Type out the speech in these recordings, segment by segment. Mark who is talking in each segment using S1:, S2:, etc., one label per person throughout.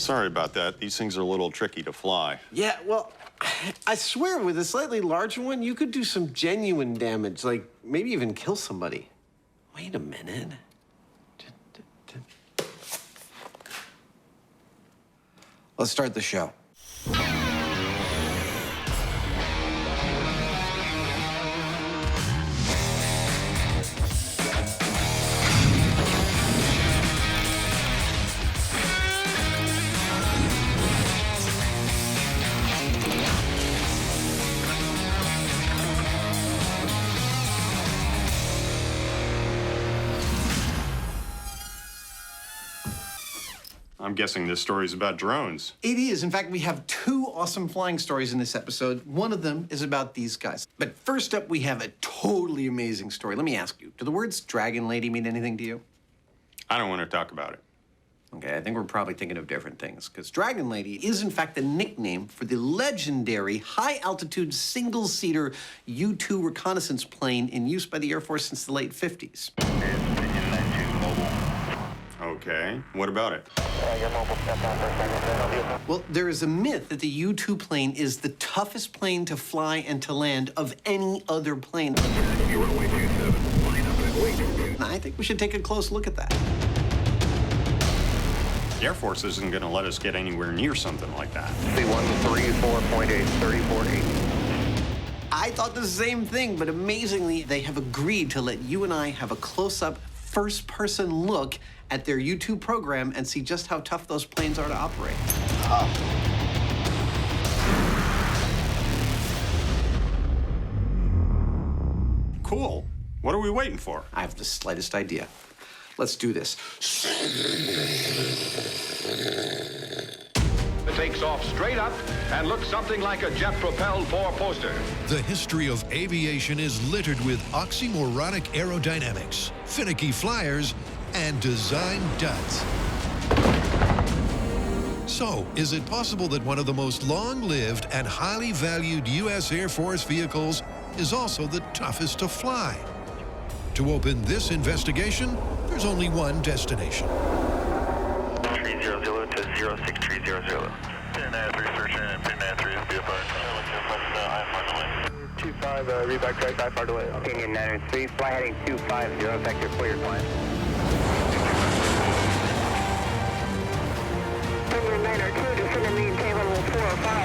S1: Sorry about that. These things are a little tricky to fly.
S2: Yeah, well, I swear with a slightly larger one, you could do some genuine damage, like maybe even kill somebody. Wait a minute. Let's start the show.
S1: I'm guessing this story's about drones.
S2: It is. In fact, we have two awesome flying stories in this episode. One of them is about these guys. But first up, we have a totally amazing story. Let me ask you, do the words Dragon Lady mean anything to you?
S1: I don't want to talk about it.
S2: Okay, I think we're probably thinking of different things, because Dragon Lady is, in fact, the nickname for the legendary high-altitude single-seater U-2 reconnaissance plane in use by the Air Force since the late 50s.
S1: Okay, what about it?
S2: Well, there is a myth that the U-2 plane is the toughest plane to fly and to land of any other plane. I think we should take a close look at that.
S1: The Air Force isn't going to let us get anywhere near something like that.
S3: C-134.8, 34.8.
S2: I thought the same thing, but amazingly, they have agreed to let you and I have a close-up, first-person look at their U-2 program and see just how tough those planes are to operate.
S1: Cool. What are we waiting for?
S2: I have the slightest idea. Let's do this.
S4: It takes off straight up and looks something like a jet-propelled four-poster.
S5: The history of aviation is littered with oxymoronic aerodynamics, finicky flyers, and design duds. So, is it possible that one of the most long-lived and highly valued U.S. Air Force vehicles is also the toughest to fly? To open this investigation, there's only one destination.
S3: 300 to 06300. PNAD 3 searching and PNAD 3 is BFR. 25, reback track, I far away. Opinion 903, fly heading 250, vector clear climb. Opinion 902, descend and maintain level 450.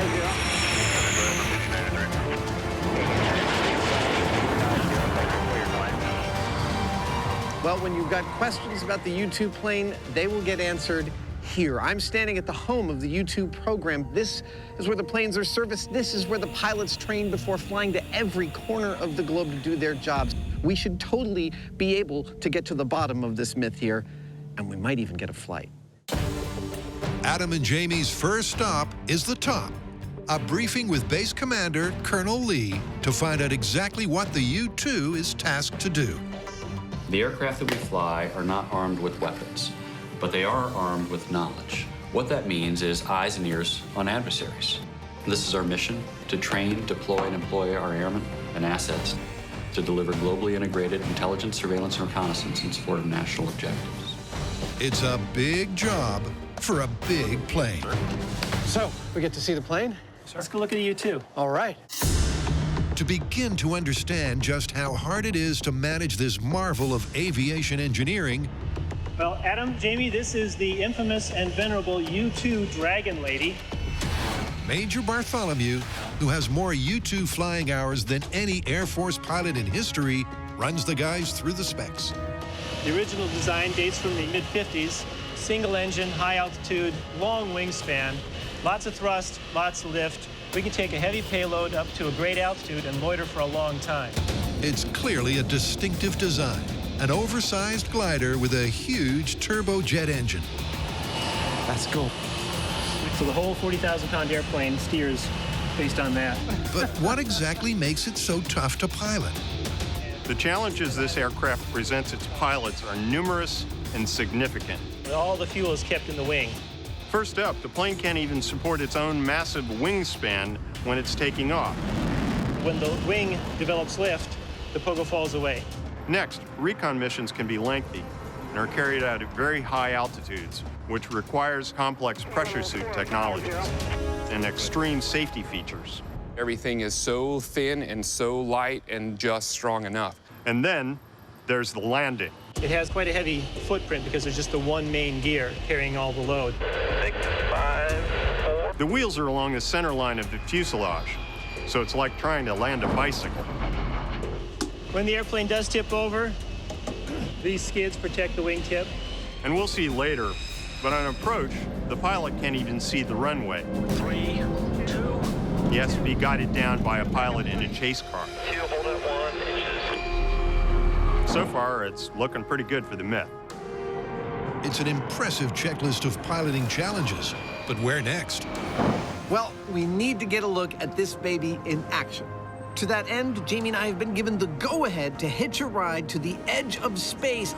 S2: Well, when you've got questions about the U-2 plane, they will get answered here. I'm standing at the home of the U-2 program. This is where the planes are serviced. This is where the pilots train before flying to every corner of the globe to do their jobs. We should totally be able to get to the bottom of this myth here, and we might even get a flight.
S5: Adam and Jamie's first stop is the top. A briefing with Base Commander Colonel Lee to find out exactly what the U-2 is tasked to do.
S6: The aircraft that we fly are not armed with weapons, but they are armed with knowledge. What that means is eyes and ears on adversaries. This is our mission, to train, deploy, and employ our airmen and assets to deliver globally integrated intelligence, surveillance, and reconnaissance in support of national objectives.
S5: It's a big job for a big plane.
S2: So, we get to see the plane?
S7: Let's go look at a U-2.
S2: All right.
S5: To begin to understand just how hard it is to manage this marvel of aviation engineering,
S7: Well, Adam, Jamie, this is the infamous and venerable U-2 Dragon Lady.
S5: Major Bartholomew, who has more U-2 flying hours than any Air Force pilot in history, runs the guys through the specs.
S7: The original design dates from the mid-50s. Single engine, high altitude, long wingspan, lots of thrust, lots of lift. We can take a heavy payload up to a great altitude and loiter for a long time.
S5: It's clearly a distinctive design, an oversized glider with a huge turbojet engine.
S2: That's cool.
S7: So the whole 40,000-pound airplane steers based on that.
S5: But what exactly makes it so tough to pilot?
S1: The challenges this aircraft presents its pilots are numerous and significant.
S7: All the fuel is kept in the wing.
S1: First up, the plane can't even support its own massive wingspan when it's taking off.
S7: When the wing develops lift, the pogo falls away.
S1: Next, recon missions can be lengthy. and are carried out at very high altitudes, which requires complex pressure suit technologies and extreme safety features.
S8: Everything is so thin and so light and just strong enough.
S1: And then there's the landing.
S7: It has quite a heavy footprint because there's just the one main gear carrying all the load.
S3: 6, 5, 4.
S1: The wheels are along the center line of the fuselage, so it's like trying to land a bicycle.
S7: When the airplane does tip over, these skids protect the wingtip.
S1: And we'll see later, but on approach, the pilot can't even see the runway.
S3: 3, 2.
S1: He has to be guided down by a pilot in a chase car.
S3: 2, hold at 1 inches.
S1: So far, it's looking pretty good for the Myth.
S5: It's an impressive checklist of piloting challenges. But where next?
S2: Well, we need to get a look at this baby in action. To that end, Jamie and I have been given the go-ahead to hitch a ride to the edge of space,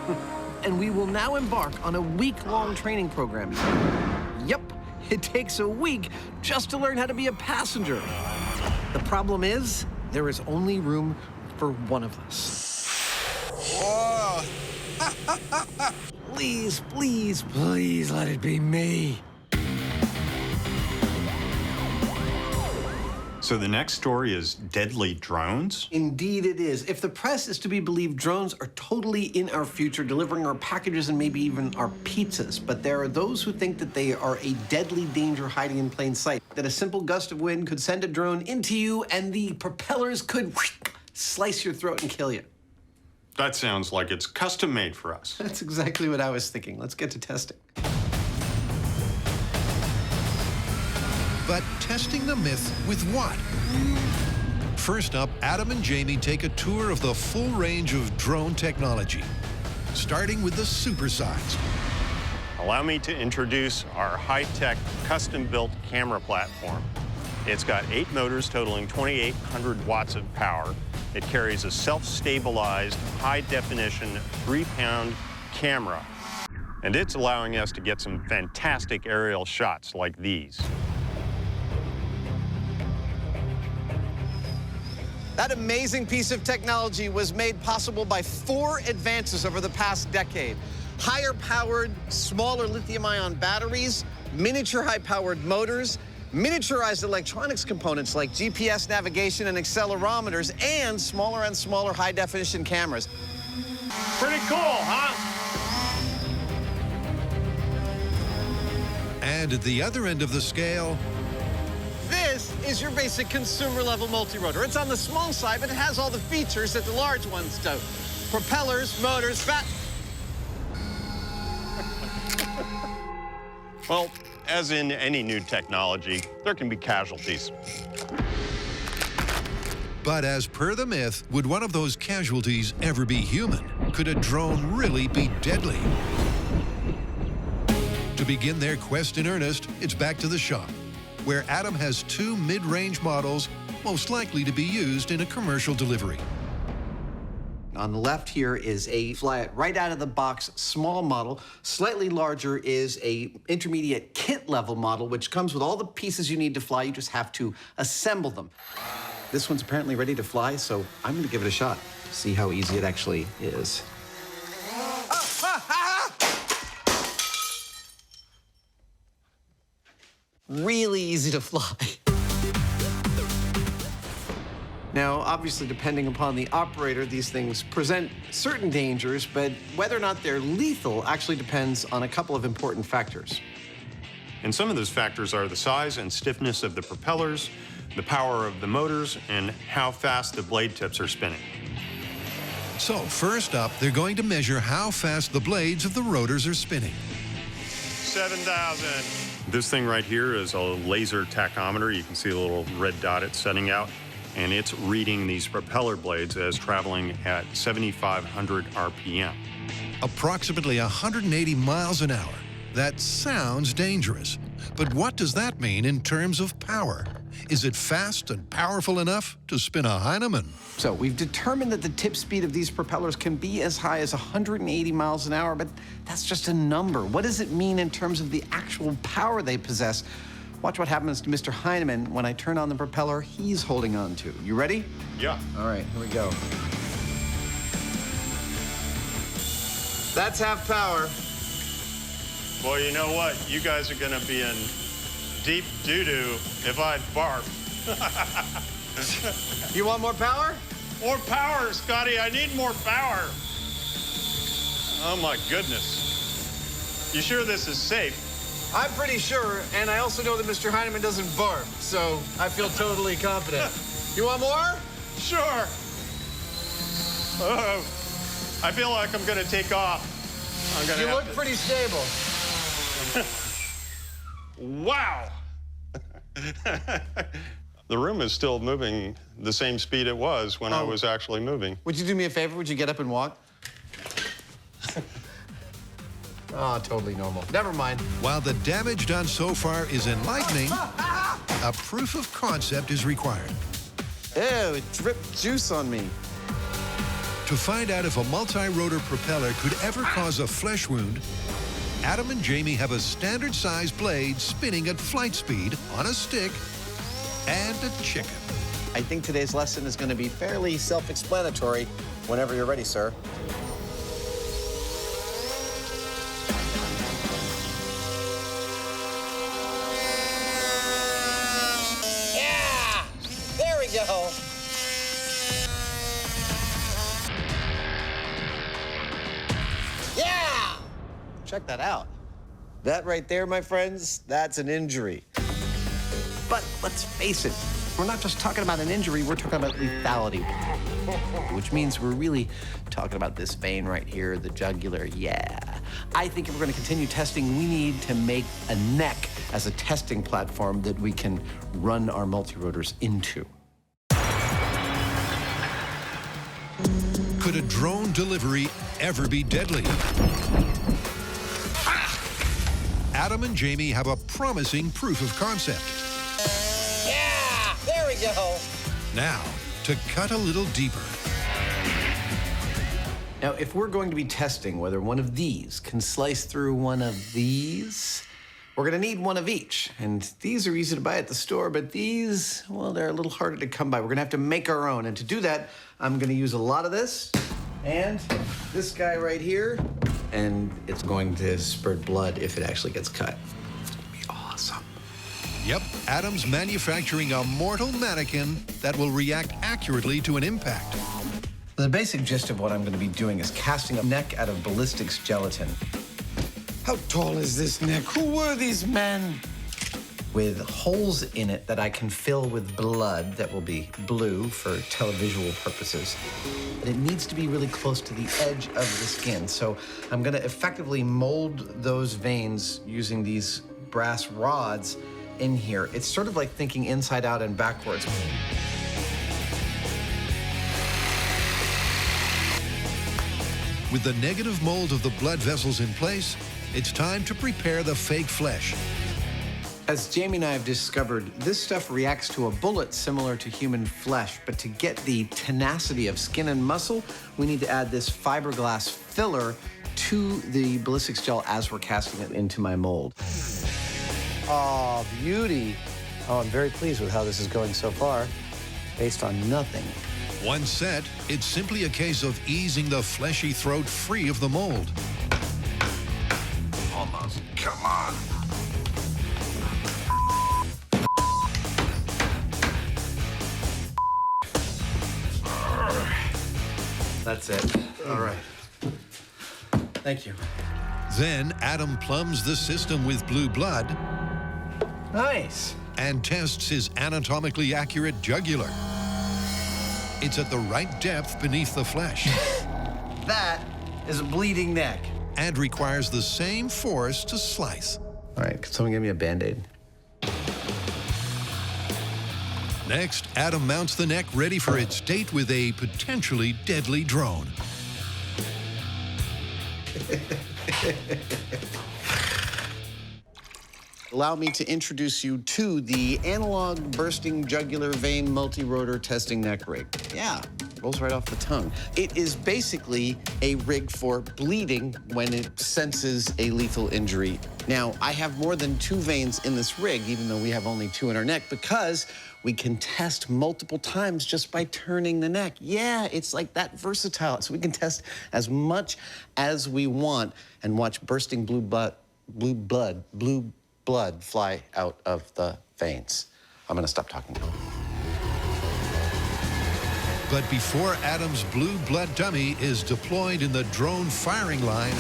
S2: and we will now embark on a week-long training program. Yep, it takes a week just to learn how to be a passenger. The problem is, there is only room for one of us.
S9: Whoa!
S2: Please, please, please let it be me.
S1: So the next story is deadly drones?
S2: Indeed it is. If the press is to be believed, drones are totally in our future, delivering our packages and maybe even our pizzas. But there are those who think that they are a deadly danger hiding in plain sight, that a simple gust of wind could send a drone into you and the propellers could slice your throat and kill you.
S1: That sounds like it's custom made for us.
S2: That's exactly what I was thinking. Let's get to testing.
S5: But testing the myth with what? First up, Adam and Jamie take a tour of the full range of drone technology, starting with the supersize.
S1: Allow me to introduce our high-tech, custom-built camera platform. It's got 8 motors totaling 2,800 watts of power. It carries a self-stabilized, high-definition, 3-pound camera. And it's allowing us to get some fantastic aerial shots like these.
S2: That amazing piece of technology was made possible by 4 advances over the past decade. Higher-powered, smaller lithium-ion batteries, miniature high-powered motors, miniaturized electronics components like GPS navigation and accelerometers, and smaller high-definition cameras.
S1: Pretty cool, huh?
S5: And at the other end of the scale,
S2: This is your basic consumer-level multi-rotor. It's on the small side, but it has all the features that the large ones do. Propellers, motors,
S1: Well, as in any new technology, there can be casualties.
S5: but as per the myth, would one of those casualties ever be human? Could a drone really be deadly? To begin their quest in earnest, it's back to the shop, where Adam has 2 mid-range models most likely to be used in a commercial delivery.
S2: On the left here is a fly-it right out of the box small model. Slightly larger is a intermediate kit level model, which comes with all the pieces you need to fly. You just have to assemble them. This one's apparently ready to fly, so I'm gonna give it a shot. See how easy it actually is. Really easy to fly. Now, obviously, depending upon the operator, these things present certain dangers, but whether or not they're lethal actually depends on a couple of important factors.
S1: And some of those factors are the size and stiffness of the propellers, the power of the motors, and how fast the blade tips are spinning.
S5: So first up, they're going to measure how fast the blades of the rotors are spinning.
S1: 7,000. This thing right here is a laser tachometer. You can see the little red dot it's setting out. And it's reading these propeller blades as traveling at 7,500 RPM.
S5: Approximately 180 miles an hour. That sounds dangerous. But what does that mean in terms of power? Is it fast and powerful enough to spin a Heinemann?
S2: So we've determined that the tip speed of these propellers can be as high as 180 miles an hour, but that's just a number. What does it mean in terms of the actual power they possess? Watch what happens to Mr. Heinemann when I turn on the propeller he's holding on to. You ready?
S1: Yeah.
S2: All right, here we go. That's half power.
S1: Well, you know what? You guys are gonna be in deep doo-doo if I barf.
S2: You want more power?
S1: More power, Scotty. I need more power. Oh, my goodness. You sure this is safe?
S2: I'm pretty sure, and I also know that Mr. Heineman doesn't barf, so I feel totally confident. You want more?
S1: Sure. Oh, I feel like I'm gonna take off.
S2: You look pretty stable.
S1: Wow. The room is still moving the same speed it was when I was actually moving.
S2: Would you do me a favor? Would you get up and walk? Oh, totally normal. Never mind.
S5: While the damage done so far is enlightening, a proof of concept is required.
S2: Ew, it dripped juice on me.
S5: To find out if a multi-rotor propeller could ever cause a flesh wound, Adam and Jamie have a standard-sized blade spinning at flight speed on a stick and a chicken.
S2: I think today's lesson is going to be fairly self-explanatory whenever you're ready, sir. Yeah! There we go. Yeah! Check that out. That right there, my friends, that's an injury. But let's face it, we're not just talking about an injury, we're talking about lethality. Which means we're really talking about this vein right here, the jugular, yeah. I think if we're gonna continue testing, we need to make a neck as a testing platform that we can run our multirotors into.
S5: Could a drone delivery ever be deadly? Adam and Jamie have a promising proof of concept.
S2: Yeah, there we go.
S5: Now, to cut a little deeper.
S2: Now, if we're going to be testing whether one of these can slice through one of these, we're gonna need one of each. And these are easy to buy at the store, but these, well, they're a little harder to come by. We're gonna have to make our own. And to do that, I'm gonna use a lot of this and this guy right here. And it's going to spurt blood if it actually gets cut. It's gonna be awesome.
S5: Yep, Adam's manufacturing a mortal mannequin that will react accurately to an impact.
S2: The basic gist of what I'm gonna be doing is casting a neck out of ballistics gelatin. How tall is this neck? Who were these men? With holes in it that I can fill with blood that will be blue for televisual purposes. But it needs to be really close to the edge of the skin. So I'm gonna effectively mold those veins using these brass rods in here. It's sort of like thinking inside out and backwards.
S5: With the negative mold of the blood vessels in place, it's time to prepare the fake flesh.
S2: As Jamie and I have discovered, this stuff reacts to a bullet similar to human flesh, but to get the tenacity of skin and muscle, we need to add this fiberglass filler to the ballistics gel as we're casting it into my mold. Oh, beauty. Oh, I'm very pleased with how this is going so far, based on nothing.
S5: Once set, it's simply a case of easing the fleshy throat free of the mold.
S9: Almost. Come on.
S2: That's it. All right. Thank you.
S5: Then Adam plumbs the system with blue blood
S2: Nice.
S5: and tests his anatomically accurate jugular. It's at the right depth beneath the flesh
S2: That is a bleeding neck.
S5: and requires the same force to slice.
S2: All right, can someone give me a Band-Aid?
S5: Next, Adam mounts the neck ready for its date with a potentially deadly drone.
S2: Allow me to introduce you to the analog bursting jugular vein multi-rotor testing neck rig. Yeah, Rolls right off the tongue. It is basically a rig for bleeding when it senses a lethal injury. Now, I have more than 2 veins in this rig, even though we have only 2 in our neck, because we can test multiple times just by turning the neck. Yeah, it's like that versatile. So we can test as much as we want and watch bursting blue blood fly out of the veins. I'm gonna stop talking now.
S5: But before Adam's blue blood dummy is deployed in the drone firing line,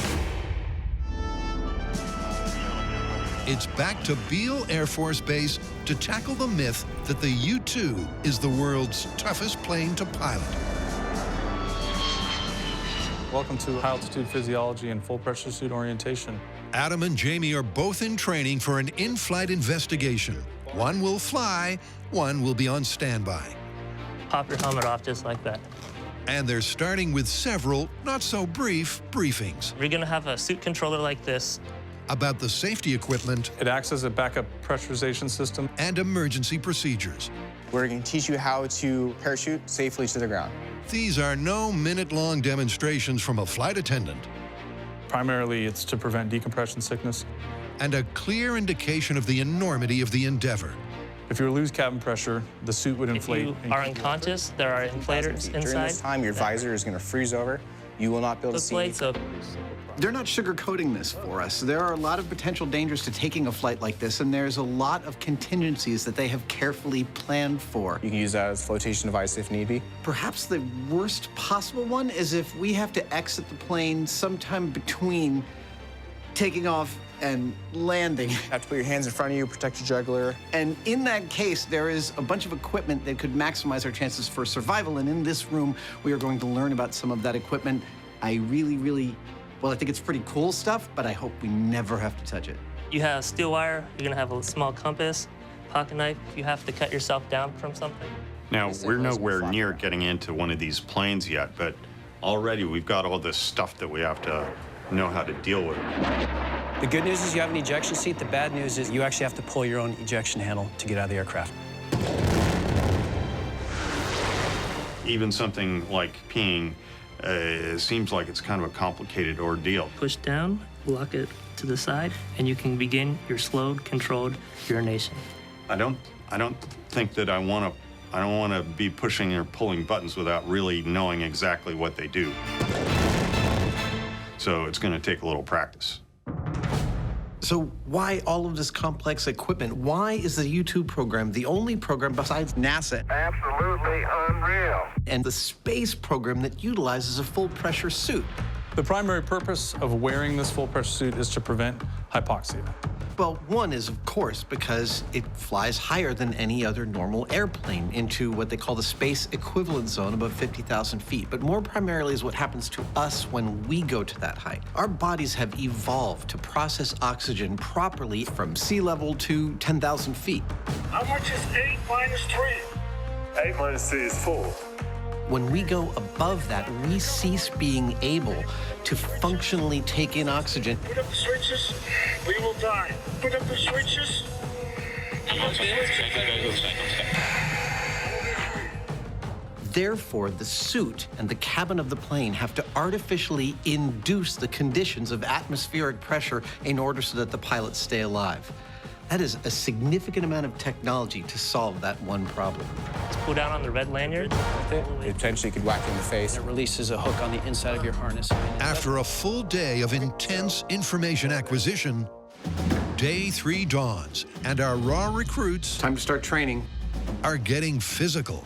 S5: it's back to Beale Air Force Base to tackle the myth that the U-2 is the world's toughest plane to pilot.
S10: Welcome to high-altitude physiology and full pressure suit orientation.
S5: Adam and Jamie are both in training for an in-flight investigation. One will fly, one will be on standby.
S11: Pop your helmet off just like that.
S5: And they're starting with several not-so-brief briefings
S11: You're gonna have a suit controller like this.
S5: about the safety equipment
S10: It acts as a backup pressurization system.
S5: and emergency procedures.
S12: We're going to teach you how to parachute safely to the ground.
S5: These are no minute-long demonstrations from a flight attendant
S10: Primarily, it's to prevent decompression sickness.
S5: and a clear indication of the enormity of the endeavor.
S10: If you lose cabin pressure, the suit would
S11: If
S10: inflate.
S11: you are unconscious, there are inflators
S12: During this
S11: inside.
S12: time, your visor is going to freeze over. You will not be able to
S11: The
S12: see.
S11: blades up.
S2: They're not sugarcoating this for us. There are a lot of potential dangers to taking a flight like this, and there's a lot of contingencies that they have carefully planned for.
S12: You can use that as a flotation device if need be.
S2: Perhaps the worst possible one is if we have to exit the plane sometime between taking off and landing.
S12: You have to put your hands in front of you, protect your jugular.
S2: And in that case, there is a bunch of equipment that could maximize our chances for survival. And in this room, we are going to learn about some of that equipment. I really, well, I think it's pretty cool stuff, but I hope we never have to touch it.
S11: You have steel wire. You're gonna have a small compass, pocket knife. If you have to cut yourself down from something.
S1: Now, we're nowhere near getting into one of these planes yet, but already we've got all this stuff that we have to know how to deal with.
S13: The good news is you have an ejection seat. The bad news is you actually have to pull your own ejection handle to get out of the aircraft.
S1: Even something like peeing seems like it's kind of a complicated ordeal.
S11: Push down, lock it to the side, and you can begin your slowed, controlled urination.
S1: I don't think that I don't want to be pushing or pulling buttons without really knowing exactly what they do. So it's going to take a little practice.
S2: So why all of this complex equipment? Why is the U-2 program the only program besides NASA
S3: Absolutely unreal.
S2: and the space program that utilizes a full pressure suit?
S10: The primary purpose of wearing this full pressure suit is to prevent hypoxia.
S2: Well, one is, of course, because it flies higher than any other normal airplane into what they call the space equivalent zone above 50,000 feet. But more primarily is what happens to us when we go to that height. Our bodies have evolved to process oxygen properly from sea level to 10,000 feet.
S3: How much is 8 minus 3? 8 minus 3 is 4.
S2: When we go above that, we cease being able to functionally take in oxygen.
S3: Put up the switches, we will die. Put up the switches.
S2: Therefore, the suit and the cabin of the plane have to artificially induce the conditions of atmospheric pressure in order so that the pilots stay alive. That is a significant amount of technology to solve that one problem.
S11: Let's pull down on the red lanyard.
S12: It potentially could whack you in the face.
S13: It releases a hook on the inside of your harness.
S5: After a full day of intense information acquisition, day 3 dawns, and our raw recruits
S2: Time to start training.
S5: are getting physical.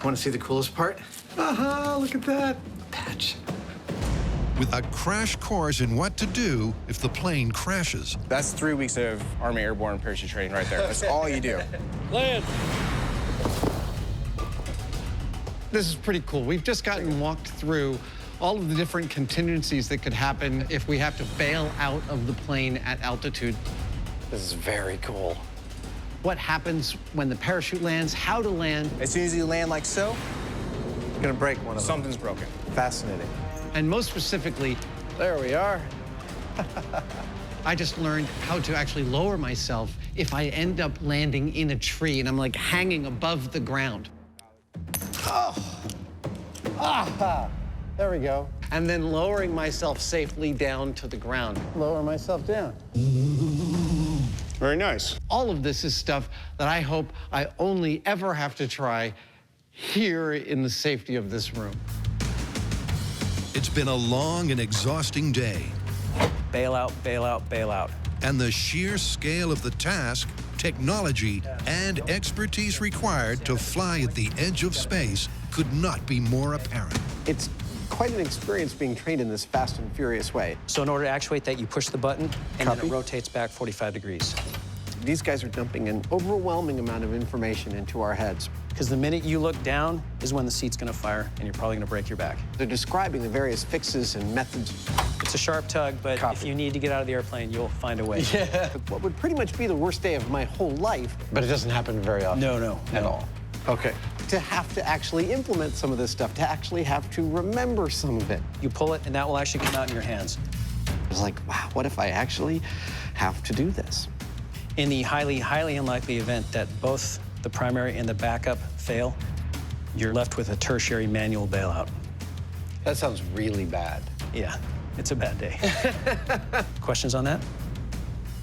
S2: Want to see the coolest part? Aha, look at that. Patch.
S5: With a crash course in what to do if the plane crashes.
S12: That's 3 weeks of Army Airborne parachute training right there. That's all you do.
S11: Land.
S2: This is pretty cool. We've just gotten walked through all of the different contingencies that could happen if we have to bail out of the plane at altitude. This is very cool. What happens when the parachute lands, how to land.
S12: As soon as you land like so,
S2: You're gonna break one of them.
S12: something's broken.
S2: Fascinating. And most specifically, there we are. I just learned how to actually lower myself if I end up landing in a tree and I'm like hanging above the ground. Oh, Ah, there we go. And then lowering myself safely down to the ground.
S13: Lower myself down.
S1: Very nice.
S2: All of this is stuff that I hope I only ever have to try here in the safety of this room.
S5: It's been a long and exhausting day.
S13: Bail out, bail out, bail out.
S5: And the sheer scale of the task, technology, and expertise required to fly at the edge of space could not be more apparent.
S2: It's quite an experience being trained in this fast and furious way.
S13: So in order to actuate that, you push the button, and
S2: Copy.
S13: then it rotates back 45 degrees.
S2: These guys are dumping an overwhelming amount of information into our heads.
S13: Because the minute you look down is when the seat's gonna fire, and you're probably gonna break your back.
S2: They're describing the various fixes and methods.
S13: It's a sharp tug, but
S2: Copy.
S13: if you need to get out of the airplane, you'll find a way.
S2: Yeah. What would pretty much be the worst day of my whole life, but it doesn't happen very often.
S13: No.
S2: At all. Okay. To have to actually implement some of this stuff, to actually have to remember some of it.
S13: You pull it, and that will actually come out in your hands.
S2: I was like, wow, what if I actually have to do this?
S13: In the highly, highly unlikely event that both the primary and the backup fail, you're left with a tertiary manual bailout.
S2: That sounds really bad.
S13: Yeah, it's a bad day. Questions on that?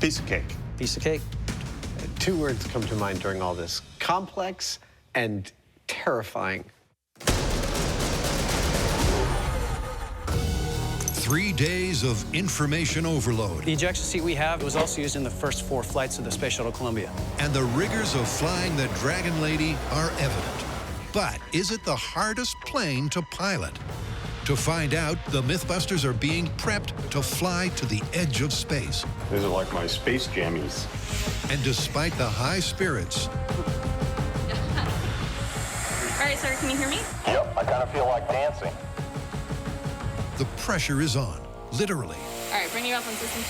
S1: Piece of cake.
S13: Piece of cake?
S2: Two words come to mind during all this: complex and terrifying.
S5: 3 days of information overload.
S13: The ejection seat we have was also used in the first 4 flights of the Space Shuttle Columbia.
S5: And the rigors of flying the Dragon Lady are evident. But is it the hardest plane to pilot? To find out, the MythBusters are being prepped to fly to the edge of space.
S1: These are like my space jammies.
S5: And despite the high spirits,
S14: All right, sir, can you hear me?
S3: Yep, I kind of feel like dancing.
S5: the pressure is on, literally.
S14: All right, bring you up on system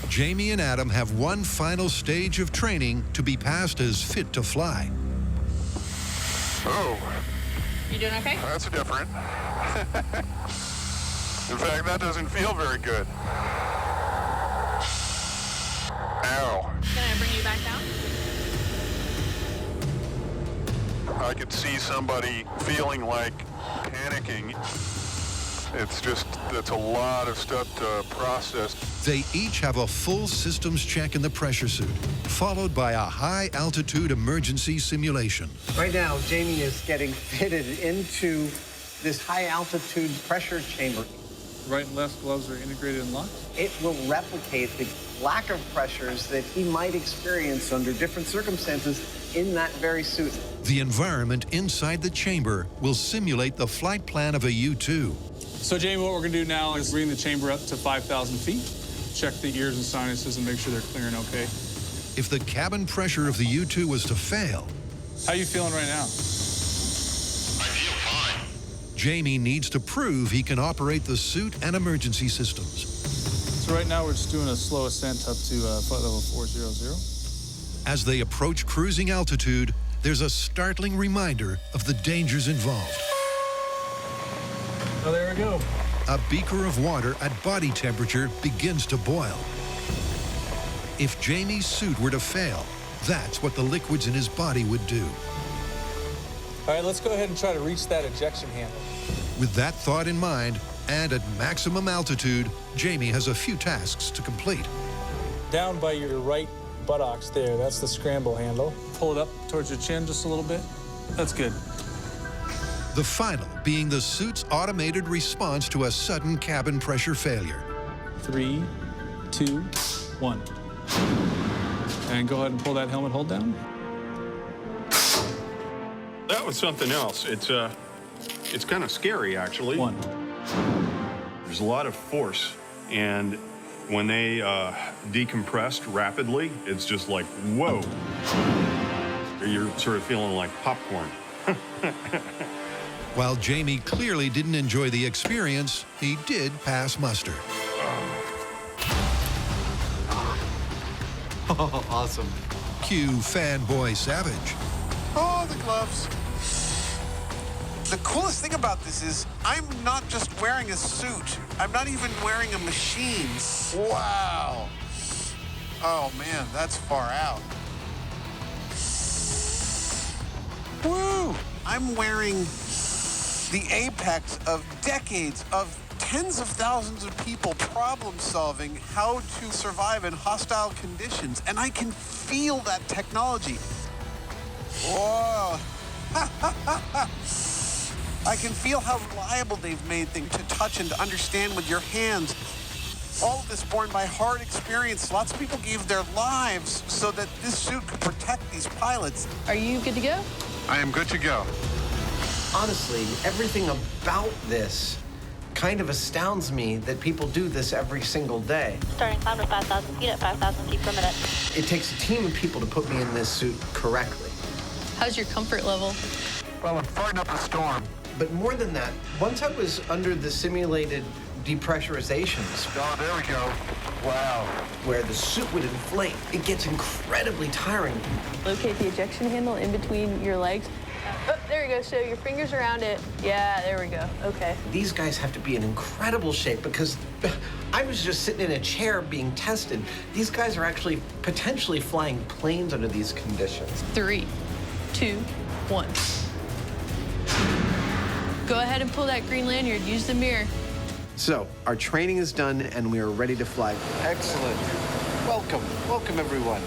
S14: 2.
S5: Jamie and Adam have one final stage of training to be passed as fit to fly.
S9: Oh,
S14: You doing okay?
S9: that's different. In fact, that doesn't feel very good. Ow.
S14: Can I bring you back down?
S9: I could see somebody feeling like panicking. It's just, that's a lot of stuff to process.
S5: They each have a full systems check in the pressure suit, followed by a high-altitude emergency simulation.
S2: Right now, Jamie is getting fitted into this high-altitude pressure chamber.
S10: Right and left gloves are integrated and locked.
S2: It will replicate the lack of pressures that he might experience under different circumstances in that very suit.
S5: The environment inside the chamber will simulate the flight plan of a U-2.
S10: So, Jamie, what we're going to do now is bring the chamber up to 5,000 feet, check the ears and sinuses and make sure they're clearing okay.
S5: If the cabin pressure of the U-2 was to fail,
S10: How you feeling right now?
S9: I feel fine.
S5: Jamie needs to prove he can operate the suit and emergency systems.
S10: So right now we're just doing a slow ascent up to flight level 400.
S5: As they approach cruising altitude, there's a startling reminder of the dangers involved.
S10: Oh, there we go.
S5: A beaker of water at body temperature begins to boil. If Jamie's suit were to fail, that's what the liquids in his body would do.
S10: All right, let's go ahead and try to reach that ejection handle.
S5: With that thought in mind, and at maximum altitude, Jamie has a few tasks to complete.
S10: Down by your right buttocks there, that's the scramble handle. Pull it up towards your chin just a little bit. That's good.
S5: The final being the suit's automated response to a sudden cabin pressure failure.
S10: 3, 2, 1. And go ahead and pull that helmet hold down.
S1: That was something else. It's kind of scary, actually.
S10: 1.
S1: There's a lot of force, and when they decompressed rapidly, it's just like, whoa. You're sort of feeling like popcorn.
S5: While Jamie clearly didn't enjoy the experience, he did pass muster.
S2: Oh, awesome.
S5: Cue fanboy Savage.
S9: Oh, the gloves.
S15: The coolest thing about this is I'm not just wearing a suit. I'm not even wearing a machine.
S9: Wow. Oh, man, that's far out.
S15: Woo! I'm wearing the apex of decades of tens of thousands of people problem solving how to survive in hostile conditions. And I can feel that technology. Whoa. I can feel how reliable they've made things to touch and to understand with your hands. All of this born by hard experience. Lots of people gave their lives so that this suit could protect these pilots.
S14: Are you good to go?
S9: I am good to go.
S2: Honestly, everything about this kind of astounds me that people do this every single day.
S16: Starting climb to 5,000 feet at 5,000 feet per minute.
S2: It takes a team of people to put me in this suit correctly.
S14: How's your comfort level?
S9: Well, I'm fighting up a storm.
S2: But more than that, once I was under the simulated depressurizations.
S9: Oh, there we go. Wow.
S2: Where the suit would inflate, it gets incredibly tiring.
S14: Locate the ejection handle in between your legs. Oh, there you go. So your fingers around it. Yeah, there we go. Okay.
S2: These guys have to be in incredible shape because I was just sitting in a chair being tested. These guys are actually potentially flying planes under these conditions.
S14: 3, 2, 1. Go ahead and pull that green lanyard. Use the mirror.
S2: So, our training is done and we are ready to fly.
S17: Excellent. Welcome. Welcome, everyone.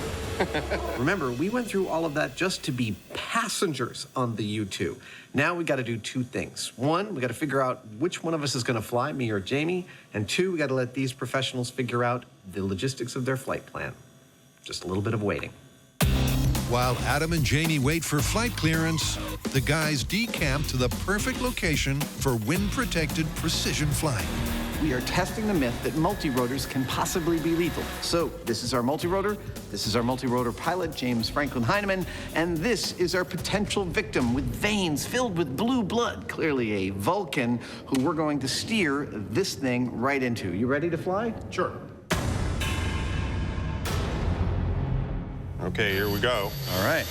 S2: Remember, we went through all of that just to be passengers on the U-2. Now we got to do two things. One, we got to figure out which one of us is going to fly, me or Jamie. And two, we got to let these professionals figure out the logistics of their flight plan. Just a little bit of waiting.
S5: While Adam and Jamie wait for flight clearance, the guys decamp to the perfect location for wind-protected precision flying.
S17: We are testing the myth that multirotors can possibly be lethal. So this is our multirotor. This is our multirotor pilot, James Franklin Heineman. And this is our potential victim with veins filled with blue blood, clearly a Vulcan, who we're going to steer this thing right into. You ready to fly?
S1: Sure. Okay, here we go.
S17: All right.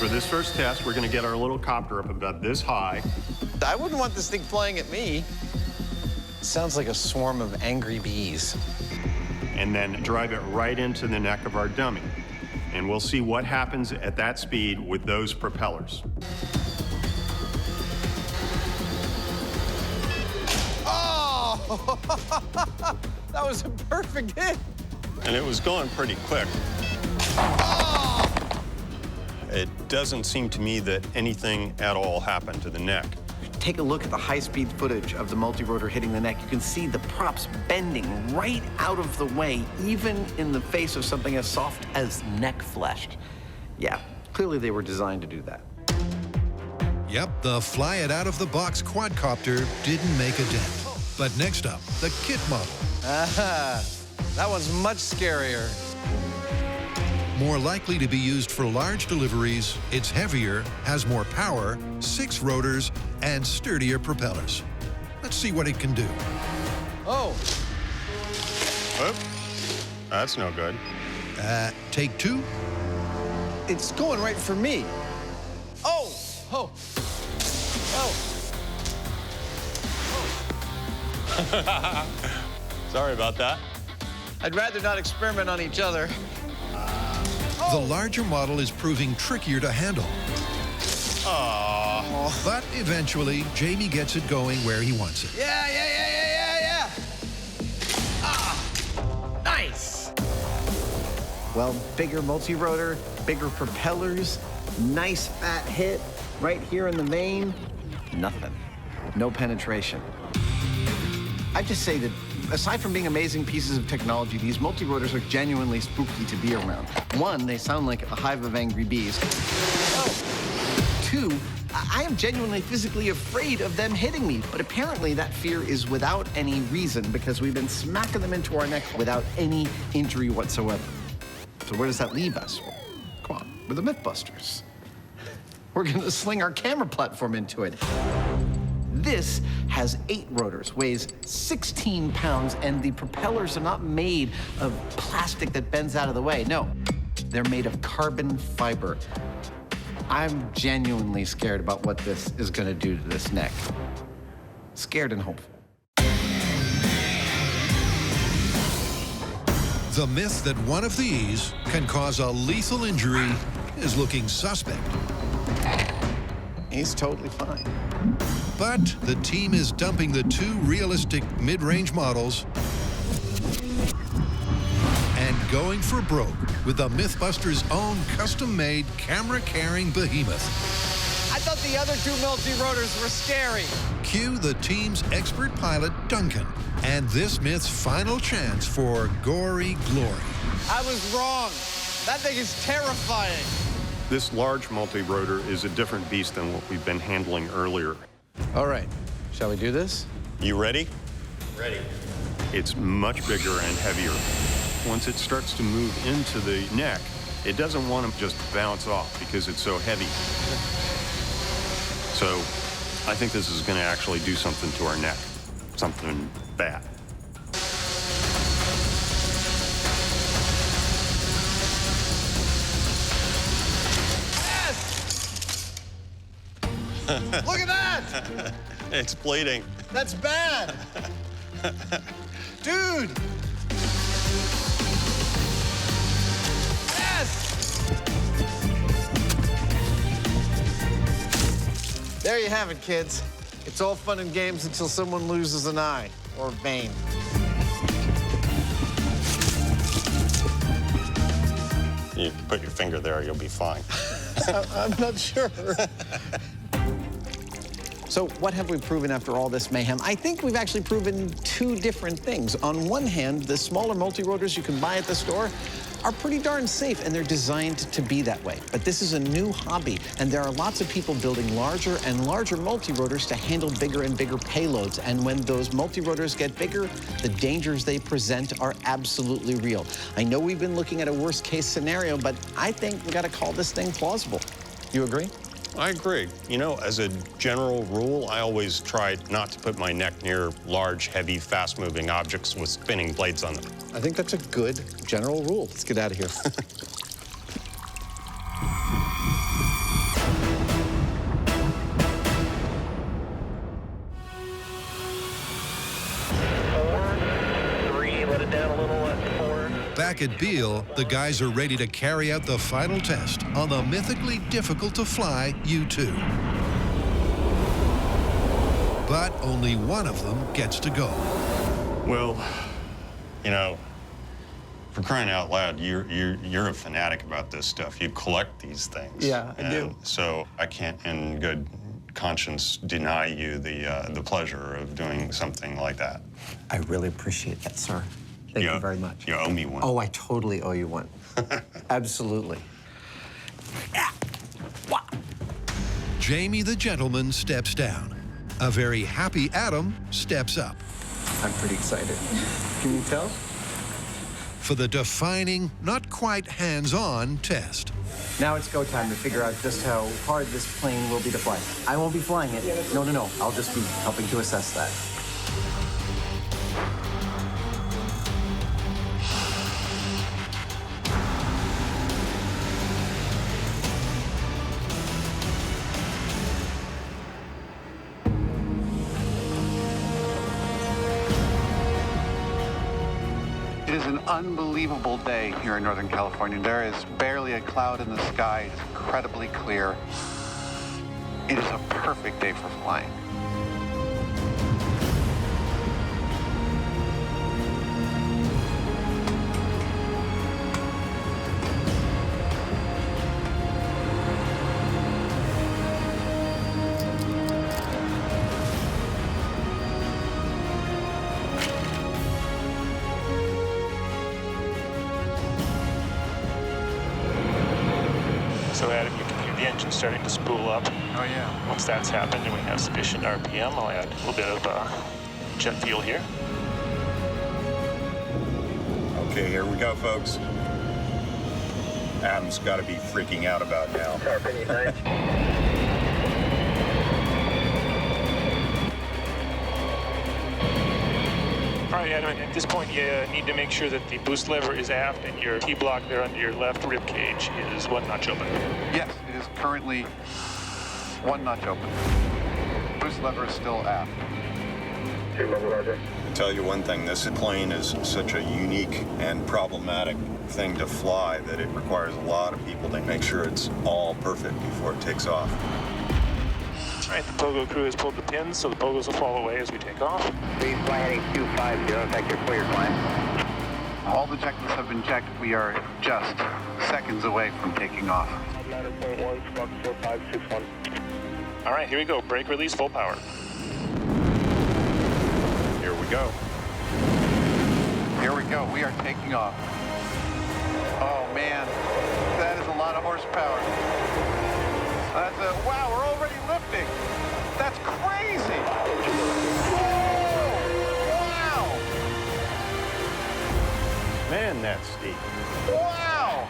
S1: For this first test, we're going to get our little copter up about this high.
S17: I wouldn't want this thing flying at me. Sounds like a swarm of angry bees.
S1: And then drive it right into the neck of our dummy. And we'll see what happens at that speed with those propellers.
S17: Oh! That was a perfect hit.
S1: And it was going pretty quick.
S17: Oh!
S1: It doesn't seem to me that anything at all happened to the neck.
S17: Take a look at the high-speed footage of the multirotor hitting the neck. You can see the props bending right out of the way, even in the face of something as soft as neck flesh. Yeah, clearly they were designed to do that.
S5: Yep, the fly-it-out-of-the-box quadcopter didn't make a dent. But next up, the kit model.
S17: That one's much scarier.
S5: More likely to be used for large deliveries, it's heavier, has more power, 6 rotors, and sturdier propellers. Let's see what it can do.
S17: Oh.
S1: Oop. That's no good.
S5: Take 2.
S17: It's going right for me. Oh! Oh! Oh!
S1: Sorry about that.
S17: I'd rather not experiment on each other.
S5: The larger model is proving trickier to handle.
S1: Aww.
S5: But eventually, Jamie gets it going where he wants it.
S17: Yeah. Ah! Nice! Well, bigger multirotor, bigger propellers, nice fat hit right here in the vein. Nothing. No penetration. I just say that aside from being amazing pieces of technology, these multirotors are genuinely spooky to be around. One, they sound like a hive of angry bees. Oh. 2, I am genuinely physically afraid of them hitting me, but apparently that fear is without any reason because we've been smacking them into our neck without any injury whatsoever. So where does that leave us? Well, come on, we're the MythBusters. We're gonna sling our camera platform into it. This has 8 rotors, weighs 16 pounds, and the propellers are not made of plastic that bends out of the way. No, they're made of carbon fiber. I'm genuinely scared about what this is going to do to this neck. Scared and hopeful.
S5: The myth that one of these can cause a lethal injury is looking suspect.
S2: He's totally fine.
S5: But the team is dumping the 2 realistic mid-range models and going for broke with the MythBusters' own custom-made camera-carrying behemoth.
S2: I thought the other 2 multi-rotors were scary.
S5: Cue the team's expert pilot, Duncan, and this myth's final chance for gory glory.
S2: I was wrong. That thing is terrifying.
S1: This large multi-rotor is a different beast than what we've been handling earlier.
S2: All right, shall we do this?
S1: You ready?
S11: Ready.
S1: It's much bigger and heavier. Once it starts to move into the neck, it doesn't want to just bounce off because it's so heavy. So I think this is going to actually do something to our neck, something bad.
S2: Look at that!
S1: It's bleeding.
S2: That's bad! Dude! Yes! There you have it, kids. It's all fun and games until someone loses an eye or a vein.
S1: You put your finger there, you'll be fine.
S2: I'm not sure. So what have we proven after all this mayhem? I think we've actually proven 2 different things. On one hand, the smaller multi-rotors you can buy at the store are pretty darn safe, and they're designed to be that way. But this is a new hobby, and there are lots of people building larger and larger multi-rotors to handle bigger and bigger payloads. And when those multi-rotors get bigger, the dangers they present are absolutely real. I know we've been looking at a worst-case scenario, but I think we got to call this thing plausible. You agree?
S1: I agree. You know, as a general rule, I always try not to put my neck near large, heavy, fast-moving objects with spinning blades on them.
S2: I think that's a good general rule. Let's get out of here.
S5: Back at Beale, the guys are ready to carry out the final test on the mythically difficult-to-fly U-2. But only one of them gets to go.
S1: Well, you know, for crying out loud, you're a fanatic about this stuff. You collect these things.
S2: Yeah, I do.
S1: So I can't, in good conscience, deny you the pleasure of doing something like that.
S17: I really appreciate that, sir. Thank you very much.
S1: You owe me one.
S17: Oh, I totally owe you one. Absolutely.
S5: Jamie the gentleman steps down. A very happy Adam steps up.
S17: I'm pretty excited. Can you tell?
S5: For the defining, not quite hands-on test.
S13: Now it's go time to figure out just how hard this plane will be to fly. I won't be flying it. No. I'll just be helping to assess that.
S15: It is an unbelievable day here in Northern California. There is barely a cloud in the sky. It's incredibly clear. It is a perfect day for flying.
S18: So Adam, you can hear the engine starting to spool up.
S15: Oh yeah.
S18: Once that's happened and we have sufficient RPM, I'll add a little bit of jet fuel here.
S1: Okay, here we go, folks. Adam's got to be freaking out about now.
S18: All right, Adam, at this point, you need to make sure that the boost lever is aft and your T-block there under your left rib cage is 1 notch open.
S15: Yes, it is currently 1 notch open. Boost lever is still aft.
S1: I'll tell you one thing, this plane is such a unique and problematic thing to fly that it requires a lot of people to make sure it's all perfect before it takes off.
S18: All right, the pogo crew has pulled the pins, so the pogos will fall away as we take off.
S3: Base fly heading 250, vector clear climb.
S15: All the checklists have been checked. We are just seconds away from taking off.
S18: All right, here we go. Brake release, full power.
S1: Here we go.
S15: Here we go. We are taking off. Oh, man. That is a lot of horsepower. Wow, we're already lifting. That's crazy. Whoa! Wow.
S1: Man, that's steep.
S15: Wow.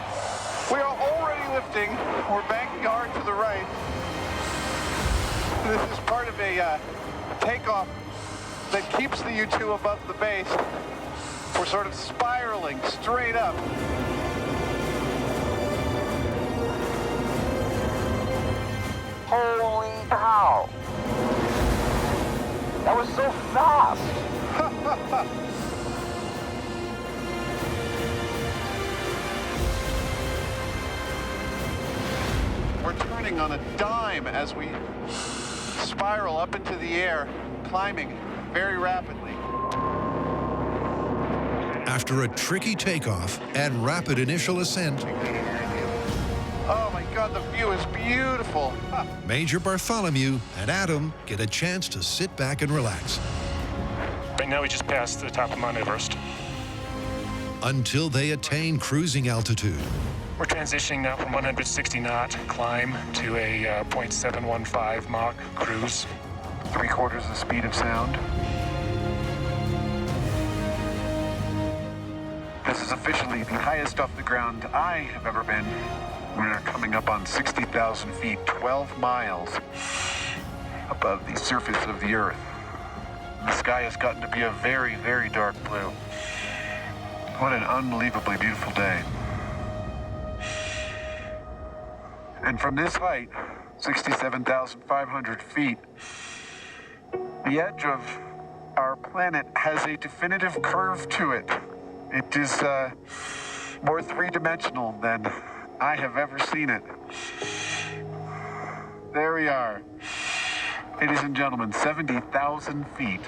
S15: We are already lifting. We're banking hard to the right. This is part of a takeoff that keeps the U-2 above the base. We're sort of spiraling straight up.
S3: Holy cow! That was so fast!
S15: We're turning on a dime as we spiral up into the air, climbing very rapidly.
S5: After a tricky takeoff and rapid initial ascent,
S15: Oh my God, the view is beautiful.
S5: Major Bartholomew and Adam get a chance to sit back and relax.
S18: Right now we just passed the top of Mount Everest.
S5: Until they attain cruising altitude.
S18: We're transitioning now from 160 knot climb to a 0.715 Mach cruise.
S15: 3/4 the speed of sound. This is officially the highest off the ground I have ever been. We're coming up on 60,000 feet, 12 miles above the surface of the Earth. The sky has gotten to be a very, very dark blue. What an unbelievably beautiful day. And from this height, 67,500 feet, the edge of our planet has a definitive curve to it. It is more three-dimensional than I have ever seen it. There we are. Ladies and gentlemen, 70,000 feet.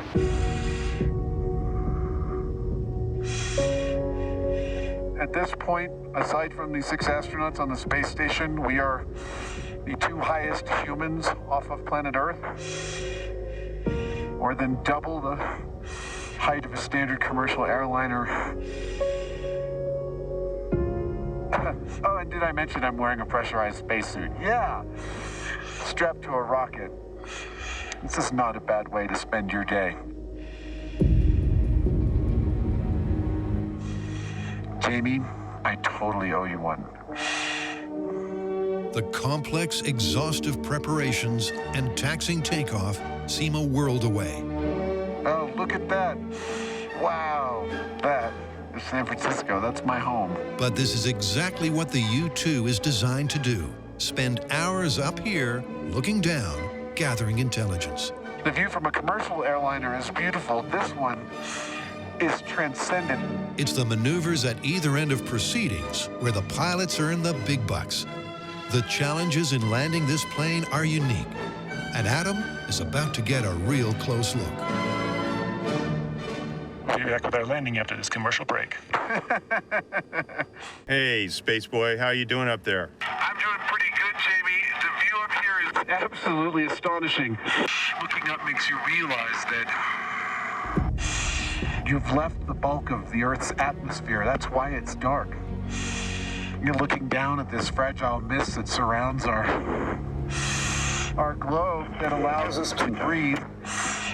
S15: At this point, aside from the 6 astronauts on the space station, we are the 2 highest humans off of planet Earth. More than double the height of a standard commercial airliner. Oh, and did I mention I'm wearing a pressurized spacesuit? Yeah! Strapped to a rocket. This is not a bad way to spend your day. Jamie, I totally owe you one.
S5: The complex, exhaustive preparations and taxing takeoff seem a world away.
S15: Oh, look at that. Wow. That is San Francisco. That's my home.
S5: But this is exactly what the U-2 is designed to do. Spend hours up here, looking down, gathering intelligence.
S15: The view from a commercial airliner is beautiful. This one is transcendent.
S5: It's the maneuvers at either end of proceedings where the pilots earn the big bucks. The challenges in landing this plane are unique, and Adam is about to get a real close look.
S18: We'll be back with our landing after this commercial break.
S1: Hey, Space Boy, how you doing up there?
S15: I'm doing pretty good, Jamie. The view up here is absolutely astonishing. Looking up makes you realize that you've left the bulk of the Earth's atmosphere. That's why it's dark. You're looking down at this fragile mist that surrounds our globe that allows us to breathe.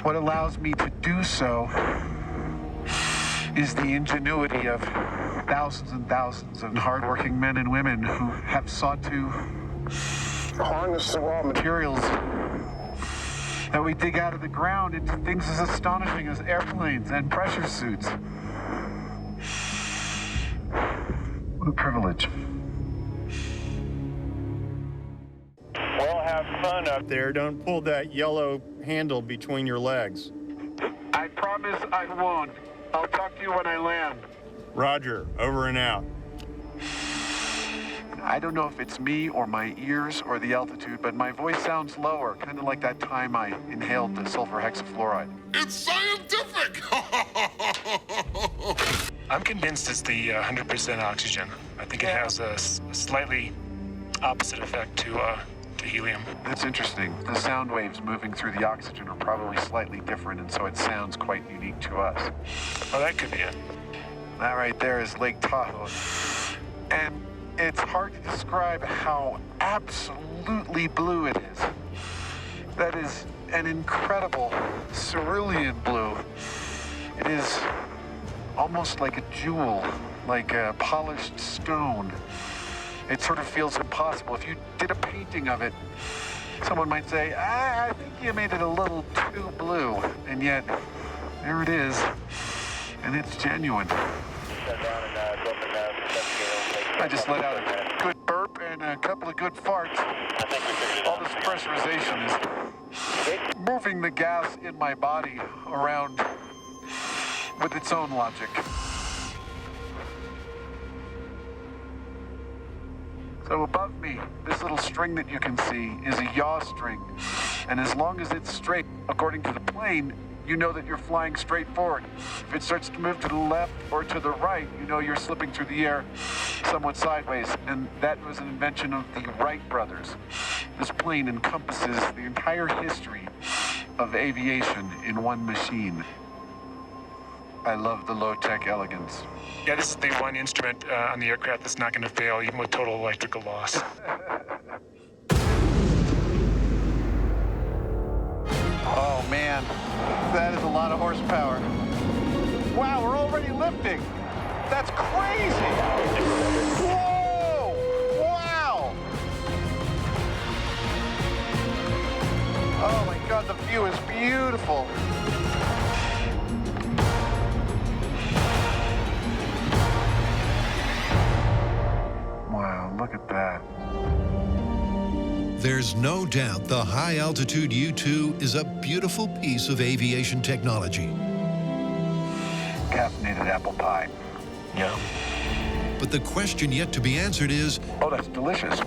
S15: What allows me to do so is the ingenuity of thousands and thousands of hardworking men and women who have sought to harness the raw materials that we dig out of the ground into things as astonishing as airplanes and pressure suits. What a privilege.
S1: Well, have fun up there. Don't pull that yellow handle between your legs.
S15: I promise I won't. I'll talk to you when I land.
S1: Roger. Over and out.
S15: I don't know if it's me or my ears or the altitude, but my voice sounds lower, kind of like that time I inhaled the sulfur hexafluoride.
S19: It's scientific!
S18: I'm convinced it's the 100% oxygen. I think it has a slightly opposite effect to helium.
S15: That's interesting. The sound waves moving through the oxygen are probably slightly different, and so it sounds quite unique to us.
S18: Well, that could be it.
S15: That right there is Lake Tahoe. And it's hard to describe how absolutely blue it is. That is an incredible cerulean blue. It is almost like a jewel, like a polished stone. It sort of feels impossible. If you did a painting of it, someone might say, I think you made it a little too blue. And yet, there it is. And it's genuine. I just let out a good burp and a couple of good farts. All this pressurization is moving the gas in my body around with its own logic. So above me, this little string that you can see is a yaw string. And as long as it's straight, according to the plane, you know that you're flying straight forward. If it starts to move to the left or to the right, you know you're slipping through the air somewhat sideways. And that was an invention of the Wright brothers. This plane encompasses the entire history of aviation in one machine. I love the low-tech elegance.
S18: Yeah, this is the one instrument on the aircraft that's not going to fail, even with total electrical loss.
S15: Oh, man. That is a lot of horsepower. Wow, we're already lifting. That's crazy. Whoa! Wow! Oh, my God, the view is beautiful. Wow, look at that.
S5: There's no doubt the high-altitude U-2 is a beautiful piece of aviation technology.
S15: Caffeinated apple pie.
S18: Yeah.
S5: But the question yet to be answered is...
S15: Oh, that's delicious.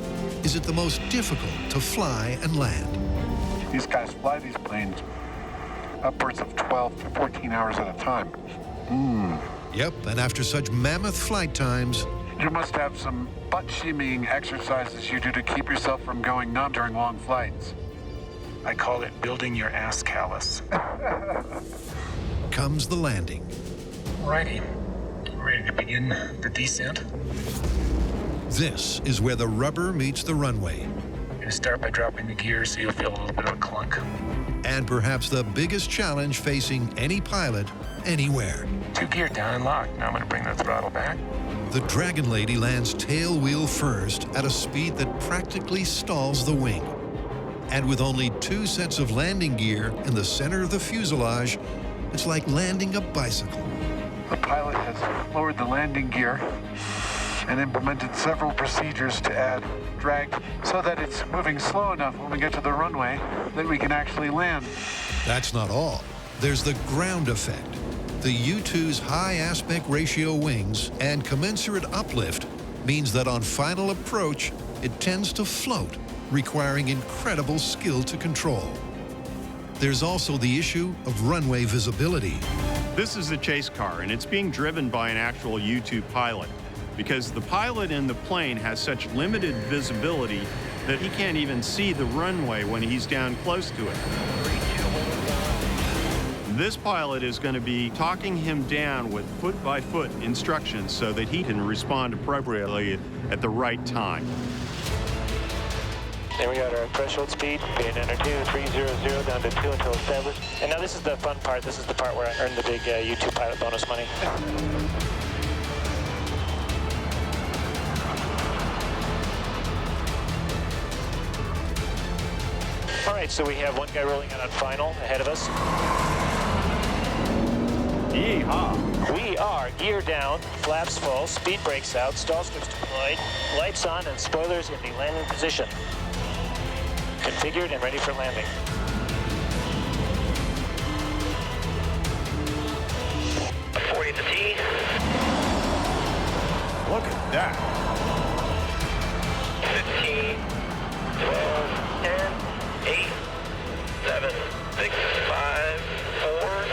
S5: Is it the most difficult to fly and land?
S15: These guys fly these planes upwards of 12 to 14 hours at a time.
S5: Yep, and after such mammoth flight times...
S15: You must have some butt shimmying exercises you do to keep yourself from going numb during long flights.
S18: I call it building your ass callus.
S5: Comes the landing.
S18: Alrighty. Ready to begin the descent?
S5: This is where the rubber meets the runway.
S18: I'm going to start by dropping the gear so you'll feel a little bit of a clunk.
S5: And perhaps the biggest challenge facing any pilot anywhere.
S18: 2 gear down and locked. Now I'm going to bring the throttle back.
S5: The Dragon Lady lands tail wheel first at a speed that practically stalls the wing. And with only 2 sets of landing gear in the center of the fuselage, it's like landing a bicycle.
S15: The pilot has lowered the landing gear and implemented several procedures to add drag so that it's moving slow enough when we get to the runway that we can actually land.
S5: That's not all. There's the ground effect. The U-2's high aspect ratio wings and commensurate uplift means that on final approach, it tends to float, requiring incredible skill to control. There's also the issue of runway visibility.
S1: This is a chase car, and it's being driven by an actual U-2 pilot, because the pilot in the plane has such limited visibility that he can't even see the runway when he's down close to it. This pilot is going to be talking him down with foot-by-foot instructions so that he can respond appropriately at the right time.
S18: Then we got our threshold speed, being enter 2300 down to 2 until established. And now this is the fun part. This is the part where I earn the big U2 pilot bonus money. All right, so we have one guy rolling out on final ahead of us.
S1: Yeehaw!
S18: We are gear down, flaps full, speed brakes out, stall strips deployed, lights on, and spoilers in the landing position. Configured and ready for landing.
S3: At the T.
S1: Look at that.
S3: 15, 12, 10, 8, 7, 6, 5, 4,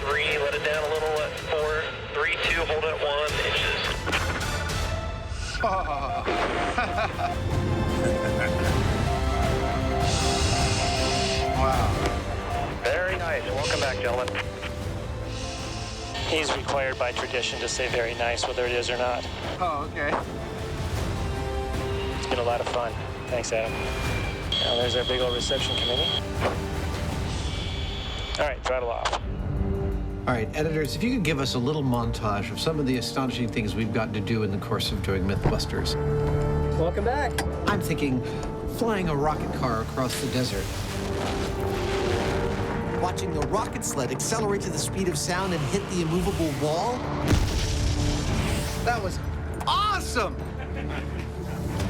S3: 3, let it down a little at 4, 3, 2, hold it at 1 inches.
S15: Wow.
S3: Very nice. Welcome back, gentlemen.
S18: He's required by tradition to say very nice, whether it is or not.
S15: Oh, okay.
S18: It's been a lot of fun. Thanks, Adam. Now there's our big old reception committee. All right, throttle off.
S2: All right, editors, if you could give us a little montage of some of the astonishing things we've gotten to do in the course of doing MythBusters.
S13: Welcome back.
S2: I'm thinking flying a rocket car across the desert.
S17: Watching the rocket sled accelerate to the speed of sound and hit the immovable wall.
S2: That was awesome!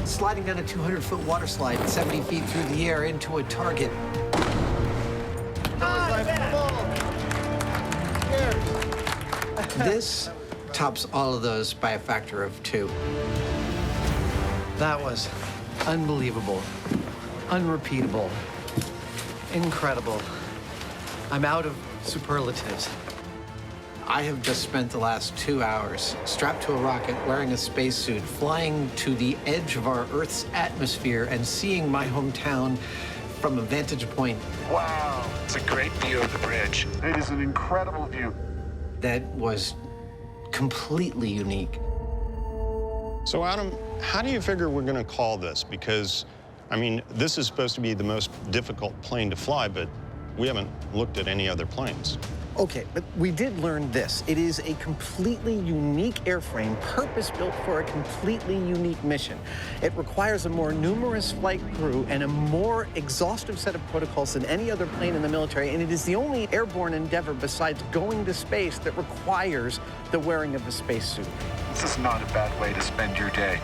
S2: Sliding down a 200-foot water slide 70 feet through the air into a target. This tops all of those by a factor of 2. That was unbelievable, unrepeatable, incredible. I'm out of superlatives. I have just spent the last 2 hours strapped to a rocket, wearing a spacesuit, flying to the edge of our Earth's atmosphere and seeing my hometown from a vantage point.
S18: Wow, it's a great view of the bridge.
S15: It is an incredible view.
S2: That was completely unique.
S1: So Adam, how do you figure we're gonna call this? Because, I mean, this is supposed to be the most difficult plane to fly, but we haven't looked at any other planes.
S2: Okay, but we did learn this. It is a completely unique airframe, purpose-built for a completely unique mission. It requires a more numerous flight crew and a more exhaustive set of protocols than any other plane in the military, and it is the only airborne endeavor besides going to space that requires the wearing of a spacesuit.
S15: This is not a bad way to spend your day.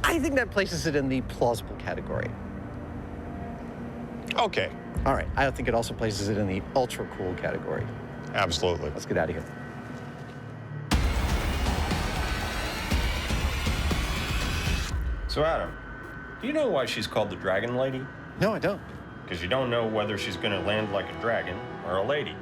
S2: I think that places it in the plausible category.
S1: Okay.
S2: All right, I think it also places it in the ultra-cool category.
S1: Absolutely.
S2: Let's get out of here.
S1: So Adam, do you know why she's called the Dragon Lady?
S2: No, I don't.
S1: Because you don't know whether she's gonna land like a dragon or a lady.